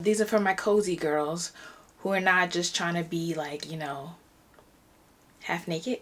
These are for my cozy girls who are not just trying to be like, you know, half naked.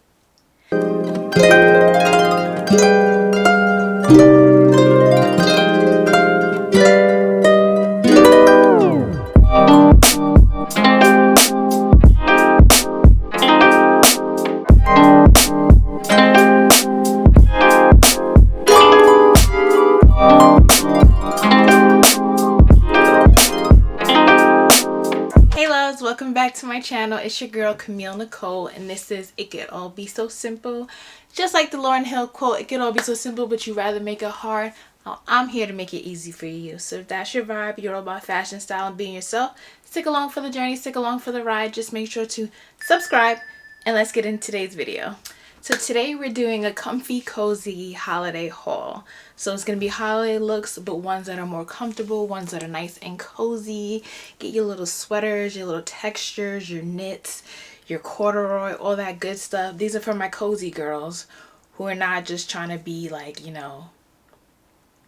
Hey loves, welcome back to my channel. It's your girl Camille Nicole, and this is It Could All Be So Simple. Just like the Lauryn Hill quote, it could all be so simple, but you rather make it hard. Well, I'm here to make it easy for you. So if that's your vibe, you're all about fashion, style, and being yourself, stick along for the journey, stick along for the ride. Just make sure to subscribe, and let's get into today's video. So today we're doing a comfy, cozy holiday haul. So it's going to be holiday looks, but ones that are more comfortable, ones that are nice and cozy. Get your little sweaters, your little textures, your knits, your corduroy, all that good stuff. These are for my cozy girls who are not just trying to be like, you know,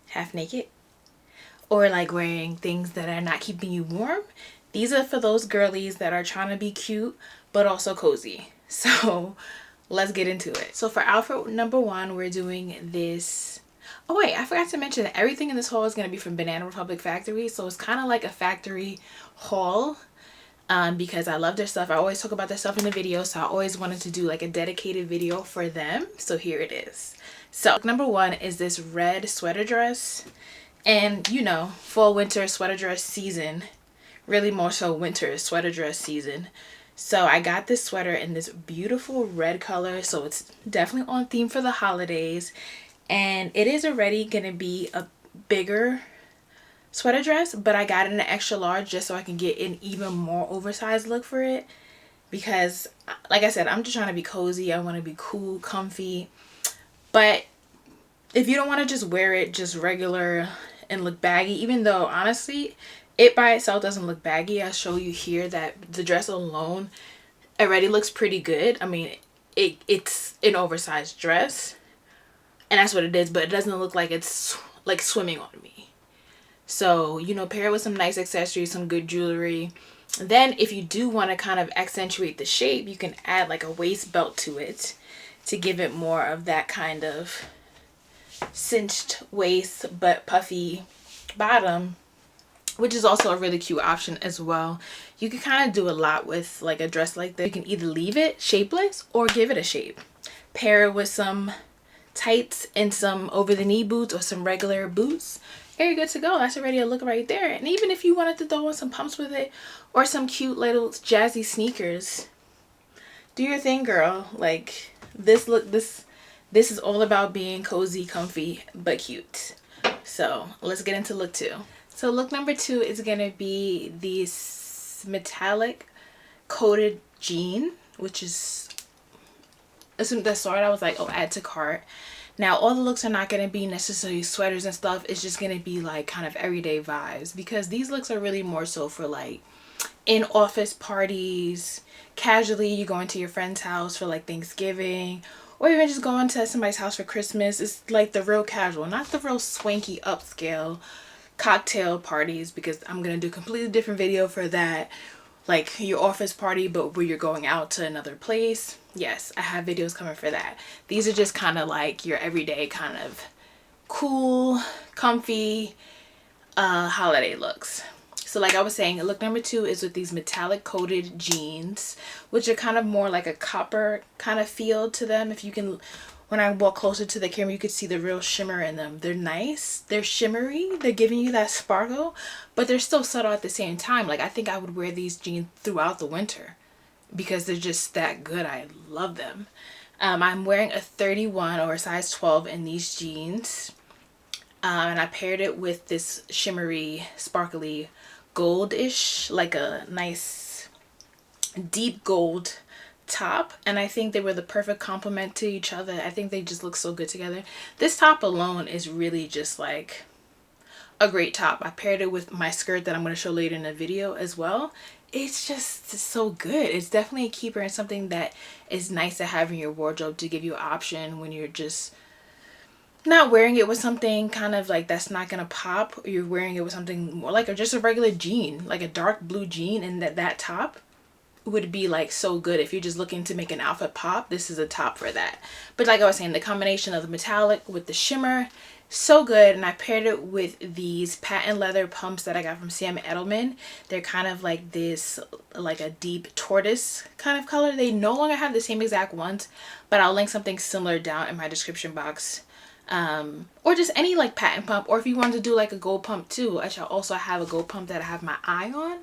half naked or like wearing things that are not keeping you warm. These are for those girlies that are trying to be cute, but also cozy. So let's get into it. So for outfit number one, we're doing this. Oh wait, I forgot to mention that everything in this haul is going to be from Banana Republic Factory. So it's kind of like a factory haul because I love their stuff. I always talk about their stuff in the video. So I always wanted to do like a dedicated video for them. So here it is. So number one is this red sweater dress. And you know, fall winter sweater dress season. Really more so winter sweater dress season. So I got this sweater in this beautiful red color. So it's definitely on theme for the holidays. And it is already going to be a bigger sweater dress. But I got it in an extra large just so I can get an even more oversized look for it. Because like I said, I'm just trying to be cozy. I want to be cool, comfy. But if you don't want to just wear it just regular and look baggy. Even though honestly, it by itself doesn't look baggy. I'll show you here that the dress alone already looks pretty good. I mean, it's an oversized dress. And that's what it is. But it doesn't look like it's like swimming on me. So, you know, pair it with some nice accessories, some good jewelry. Then if you do want to kind of accentuate the shape, you can add like a waist belt to it to give it more of that kind of cinched waist but puffy bottom, which is also a really cute option as well. You can kind of do a lot with like a dress like this. You can either leave it shapeless or give it a shape. Pair it with some tights and some over the knee boots or some regular boots. You're good to go. That's already a look right there. And even if you wanted to throw on some pumps with it or some cute little jazzy sneakers, do your thing, girl. Like this look, this is all about being cozy, comfy, but cute. So let's get into look two. So look number two is going to be this metallic coated jean, which is, as soon as I saw it, I was like, oh, add to cart. Now, all the looks are not going to be necessarily sweaters and stuff. It's just going to be like kind of everyday vibes because these looks are really more so for like in office parties, casually you going to your friend's house for like Thanksgiving, or even just going to somebody's house for Christmas. It's like the real casual, not the real swanky upscale cocktail parties, because I'm going to do a completely different video for that. Like your office party, but where you're going out to another place. Yes, I have videos coming for that. These are just kind of like your everyday kind of cool, comfy holiday looks. So like I was saying, look number two is with these metallic coated jeans, which are kind of more like a copper kind of feel to them. If you can, when I walk closer to the camera, you could see the real shimmer in them. They're nice. They're shimmery. They're giving you that sparkle, but they're still subtle at the same time. Like I think I would wear these jeans throughout the winter because they're just that good. I love them. I'm wearing a 31 or a size 12 in these jeans. And I paired it with this shimmery, sparkly goldish, like a nice deep gold top, and I think they were the perfect complement to each other. I think they just look so good together. This top alone is really just like a great top. I paired it with my skirt that I'm going to show later in the video as well. It's just so good. It's definitely a keeper and something that is nice to have in your wardrobe to give you an option when you're just not wearing it with something kind of like that's not gonna pop. You're wearing it with something more like just a regular jean, like a dark blue jean, and that top would be like so good if you're just looking to make an outfit pop. This is a top for that. But like I was saying, the combination of the metallic with the shimmer, so good. And I paired it with these patent leather pumps that I got from Sam Edelman. They're kind of like this, like a deep tortoise kind of color. They no longer have the same exact ones, but I'll link something similar down in my description box. Or just any like patent pump, or if you want to do like a gold pump too. I shall also have a gold pump that I have my eye on,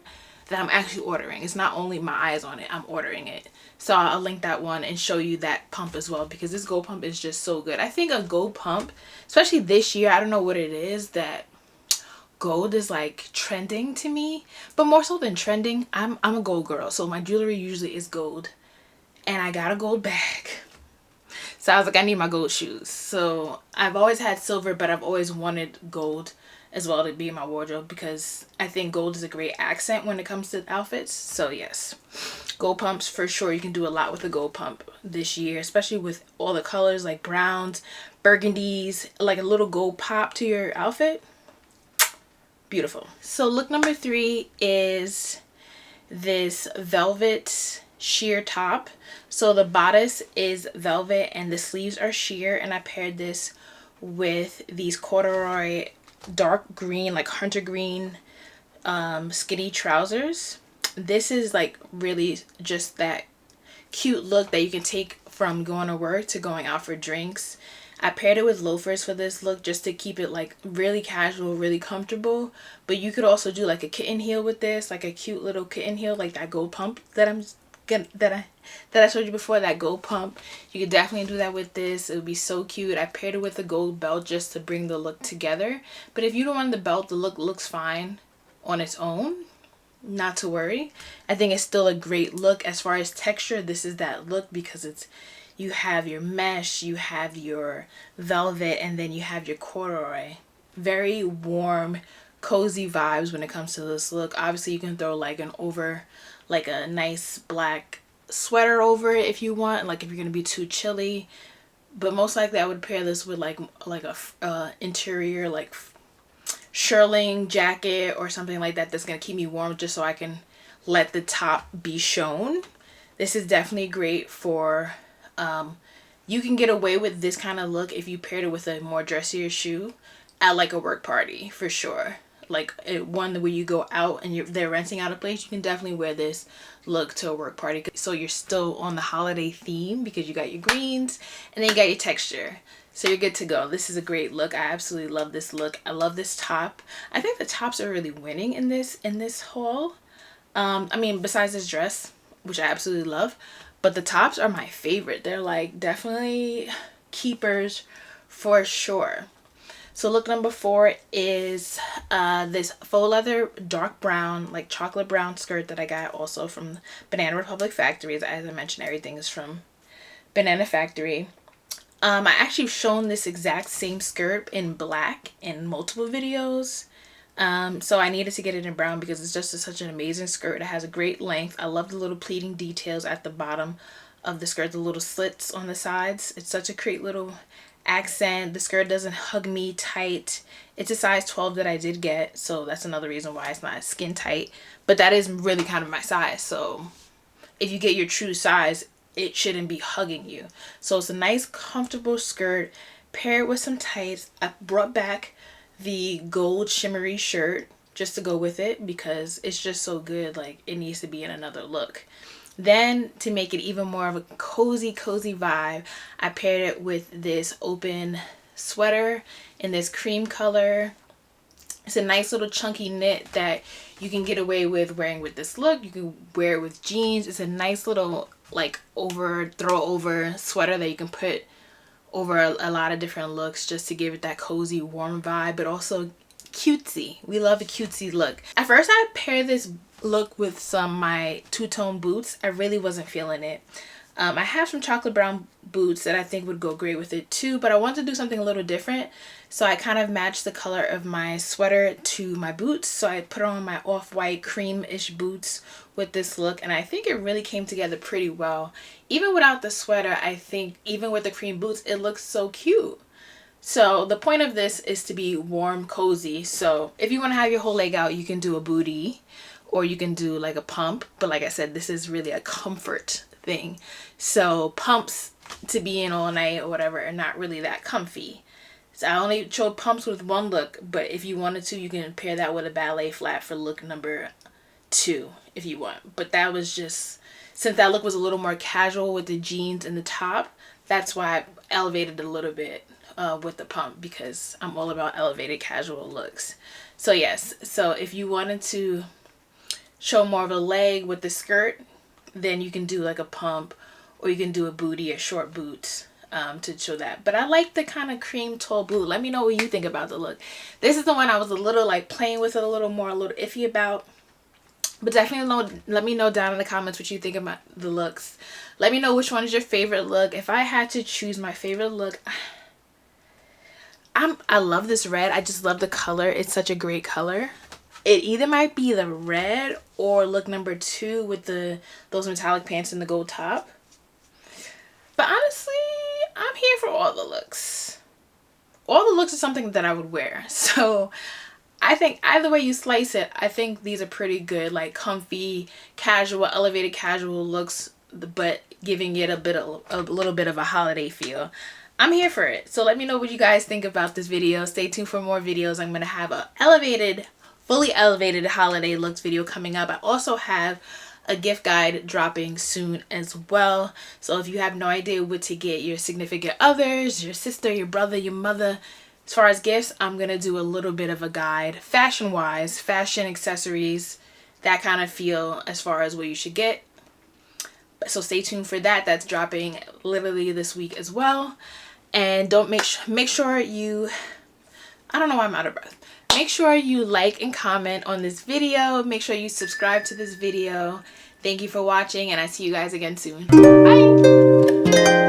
that I'm actually ordering. It's not only my eyes on it, I'm ordering it. So I'll link that one and show you that pump as well, because this gold pump is just so good. I think a gold pump, especially this year, I don't know what it is, that gold is like trending to me. But more so than trending, I'm a gold girl, so my jewelry usually is gold, and I got a gold bag. So I was like, I need my gold shoes. So I've always had silver, but I've always wanted gold as well to be in my wardrobe, because I think gold is a great accent when it comes to outfits. So yes, gold pumps for sure. You can do a lot with a gold pump this year, especially with all the colors like browns, burgundies, like a little gold pop to your outfit. Beautiful. So look number 3 is this velvet sheer top. So the bodice is velvet and the sleeves are sheer, and I paired this with these corduroy dark green, like hunter green, skinny trousers. This is like really just that cute look that you can take from going to work to going out for drinks. I paired it with loafers for this look just to keep it like really casual, really comfortable. But you could also do like a kitten heel with this, like a cute little kitten heel, like that gold pump that I showed you before, that gold pump. You could definitely do that with this. It would be so cute. I paired it with a gold belt just to bring the look together. But if you don't want the belt, the look looks fine on its own. Not to worry. I think it's still a great look. As far as texture, this is that look, because it's, you have your mesh, you have your velvet, and then you have your corduroy. Very warm, cozy vibes when it comes to this look. Obviously you can throw like like a nice black sweater over it if you want, like if you're gonna be too chilly. But most likely I would pair this with like a interior like shearling jacket or something like that that's gonna keep me warm, just so I can let the top be shown. This is definitely great for you can get away with this kind of look if you paired it with a more dressier shoe at like a work party for sure. Like one where you go out and they're renting out a place, you can definitely wear this look to a work party. So you're still on the holiday theme because you got your greens and then you got your texture. So you're good to go. This is a great look. I absolutely love this look. I love this top. I think the tops are really winning in this haul. I mean, besides this dress, which I absolutely love, but the tops are my favorite. They're like definitely keepers for sure. So look number 4 is this faux leather dark brown, like chocolate brown skirt that I got also from Banana Republic Factory. As I mentioned, everything is from Banana Factory. I actually shown this exact same skirt in black in multiple videos. So I needed to get it in brown because it's just such an amazing skirt. It has a great length. I love the little pleating details at the bottom of the skirt, the little slits on the sides. It's such a great little accent. The skirt doesn't hug me tight. It's a size 12 that I did get, so that's another reason why it's not skin tight, but that is really kind of my size. So if you get your true size, it shouldn't be hugging you. So it's a nice comfortable skirt paired with some tights. I brought back the gold shimmery shirt just to go with it because it's just so good. Like it needs to be in another look. Then to make it even more of a cozy vibe, I paired it with this open sweater in this cream color. It's a nice little chunky knit that you can get away with wearing with this look. You can wear it with jeans. It's a nice little like throw over sweater that you can put over a lot of different looks just to give it that cozy warm vibe, but also cutesy. We love a cutesy look. At first I paired this look with my two-tone boots. I really wasn't feeling it. I have some chocolate brown boots that I think would go great with it too, but I wanted to do something a little different. So I kind of matched the color of my sweater to my boots. So I put on my off-white cream-ish boots with this look, and I think it really came together pretty well. Even without the sweater, I think even with the cream boots, it looks so cute. So the point of this is to be warm, cozy. So if you want to have your whole leg out, you can do a booty or you can do like a pump. But like I said, this is really a comfort thing. So pumps to be in all night or whatever are not really that comfy. So I only showed pumps with one look, but if you wanted to, you can pair that with a ballet flat for look number 2 if you want. But that was just, since that look was a little more casual with the jeans and the top, that's why I elevated a little bit with the pump, because I'm all about elevated casual looks. So yes, so if you wanted to show more of a leg with the skirt, then you can do like a pump, or you can do a booty or short boots to show that. But I like the kind of cream toe boot. Let me know what you think about the look. This is the one I was a little like playing with it a little more, a little iffy about. But definitely let me know down in the comments what you think about the looks. Let me know which one is your favorite look. If I had to choose my favorite look, I love this red. I just love the color. It's such a great color. It either might be the red or look number 2 with those metallic pants and the gold top. But honestly, I'm here for all the looks. All the looks are something that I would wear. So I think either way you slice it, I think these are pretty good, like comfy, casual, elevated casual looks, but giving it a little bit of a holiday feel. I'm here for it. So let me know what you guys think about this video. Stay tuned for more videos. I'm going to have a fully elevated holiday looks video coming up. I also have a gift guide dropping soon as well. So if you have no idea what to get your significant others, your sister, your brother, your mother, as far as gifts, I'm going to do a little bit of a guide, fashion-wise, fashion, accessories, that kind of feel as far as what you should get. So stay tuned for that. That's dropping literally this week as well. And make sure you, I don't know why I'm out of breath. Make sure you like and comment on this video. Make sure you subscribe to this video. Thank you for watching, and I see you guys again soon. Bye!